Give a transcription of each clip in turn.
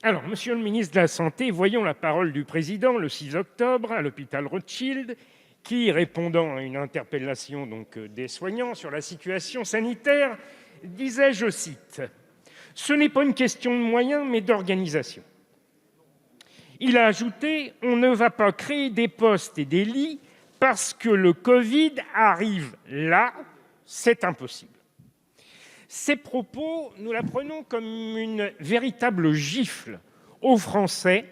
Alors, monsieur le ministre de la Santé, voyons la parole du président le 6 octobre à l'hôpital Rothschild, qui, répondant à une interpellation des soignants sur la situation sanitaire, disait, je cite, « Ce n'est pas une question de moyens, mais d'organisation ». Il a ajouté, « On ne va pas créer des postes et des lits parce que le Covid arrive là, c'est impossible ». Ces propos, nous les prenons comme une véritable gifle aux Français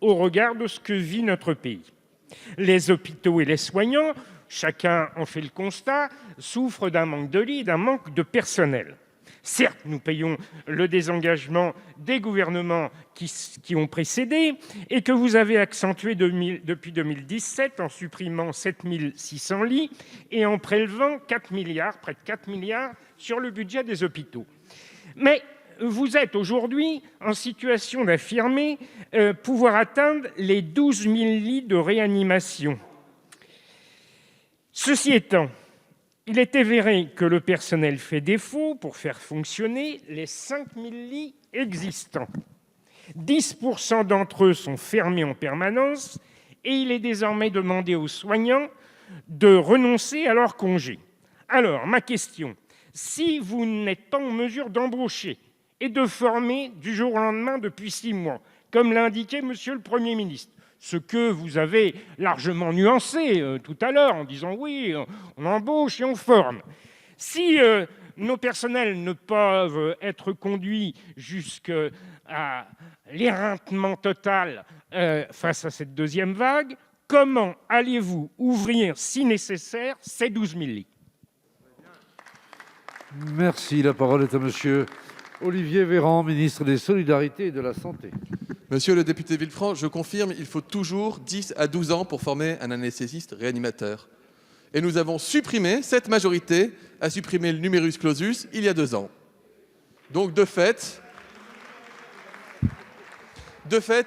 au regard de ce que vit notre pays. Les hôpitaux et les soignants, chacun en fait le constat, souffrent d'un manque de lits, d'un manque de personnel. Certes, nous payons le désengagement des gouvernements qui ont précédé et que vous avez accentué depuis 2017 en supprimant 7 600 lits et en prélevant près de 4 milliards sur le budget des hôpitaux. Mais vous êtes aujourd'hui en situation d'affirmer pouvoir atteindre les 12 000 lits de réanimation. Ceci étant, il est avéré que le personnel fait défaut pour faire fonctionner les 5 000 lits existants. 10 % d'entre eux sont fermés en permanence et il est désormais demandé aux soignants de renoncer à leur congé. Alors, ma question, si vous n'êtes pas en mesure d'embaucher et de former du jour au lendemain depuis 6 mois, comme l'a indiqué monsieur le Premier ministre, ce que vous avez largement nuancé tout à l'heure en disant « oui, on embauche et on forme ». Si nos personnels ne peuvent être conduits jusqu'à l'éreintement total face à cette deuxième vague, comment allez-vous ouvrir, si nécessaire, ces 12 000 lits ? Merci. La parole est à monsieur Olivier Véran, ministre des Solidarités et de la Santé. Monsieur le député Villefranche, je confirme, il faut toujours 10 à 12 ans pour former un anesthésiste réanimateur. Et nous avons supprimé, cette majorité a supprimé le numerus clausus il y a 2 ans. Donc de fait,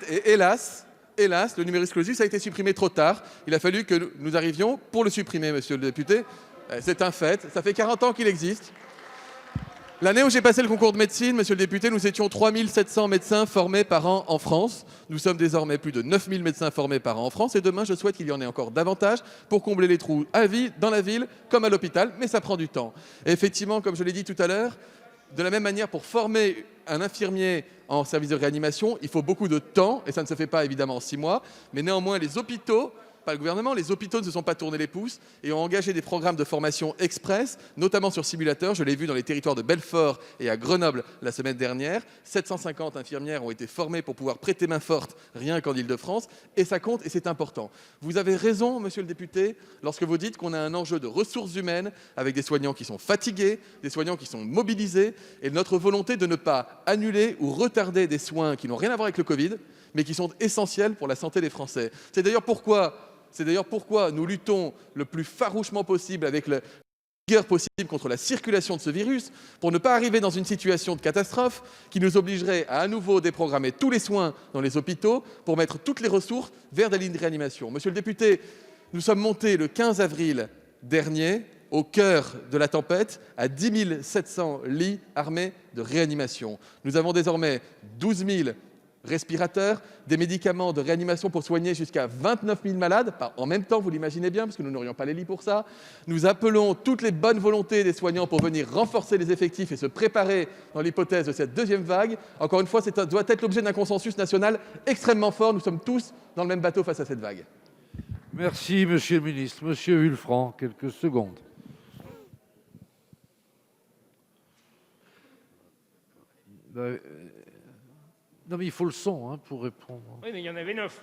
et hélas, le numerus clausus a été supprimé trop tard. Il a fallu que nous arrivions pour le supprimer, monsieur le député. C'est un fait, ça fait 40 ans qu'il existe. L'année où j'ai passé le concours de médecine, monsieur le député, nous étions 3 700 médecins formés par an en France. Nous sommes désormais plus de 9 000 médecins formés par an en France. Et demain, je souhaite qu'il y en ait encore davantage pour combler les trous dans la ville comme à l'hôpital. Mais ça prend du temps. Et effectivement, comme je l'ai dit tout à l'heure, de la même manière, pour former un infirmier en service de réanimation, il faut beaucoup de temps. Et ça ne se fait pas évidemment en 6 mois. Mais néanmoins, les hôpitaux... pas le gouvernement, les hôpitaux ne se sont pas tournés les pouces et ont engagé des programmes de formation express, notamment sur simulateur. Je l'ai vu dans les territoires de Belfort et à Grenoble la semaine dernière. 750 infirmières ont été formées pour pouvoir prêter main forte rien qu'en Île-de-France. Et ça compte et c'est important. Vous avez raison, monsieur le député, lorsque vous dites qu'on a un enjeu de ressources humaines avec des soignants qui sont fatigués, des soignants qui sont mobilisés et notre volonté de ne pas annuler ou retarder des soins qui n'ont rien à voir avec le Covid, mais qui sont essentiels pour la santé des Français. C'est d'ailleurs pourquoi nous luttons le plus farouchement possible avec la rigueur possible contre la circulation de ce virus, pour ne pas arriver dans une situation de catastrophe qui nous obligerait à nouveau déprogrammer tous les soins dans les hôpitaux pour mettre toutes les ressources vers des lignes de réanimation. Monsieur le député, nous sommes montés le 15 avril dernier, au cœur de la tempête, à 10 700 lits armés de réanimation. Nous avons désormais 12 000 respirateurs, des médicaments de réanimation pour soigner jusqu'à 29 000 malades, en même temps, vous l'imaginez bien, parce que nous n'aurions pas les lits pour ça. Nous appelons toutes les bonnes volontés des soignants pour venir renforcer les effectifs et se préparer dans l'hypothèse de cette deuxième vague. Encore une fois, ça doit être l'objet d'un consensus national extrêmement fort. Nous sommes tous dans le même bateau face à cette vague. Merci, monsieur le ministre. Monsieur Villefranche, quelques secondes. Non, mais il faut le son pour répondre. Oui, mais il y en avait 9.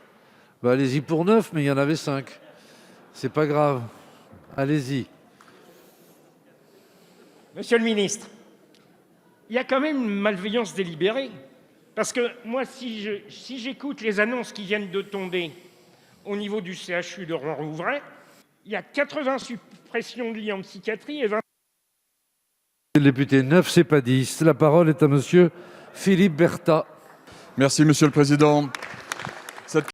Allez-y pour 9, mais il y en avait 5. C'est pas grave. Allez-y. Monsieur le ministre, il y a quand même une malveillance délibérée. Parce que moi, si j'écoute les annonces qui viennent de tomber au niveau du CHU de Rouen-Rouvray, il y a 80 suppressions de lits en psychiatrie et 20... Le député 9, c'est pas 10. La parole est à monsieur Philippe Berta. Merci, Monsieur le Président.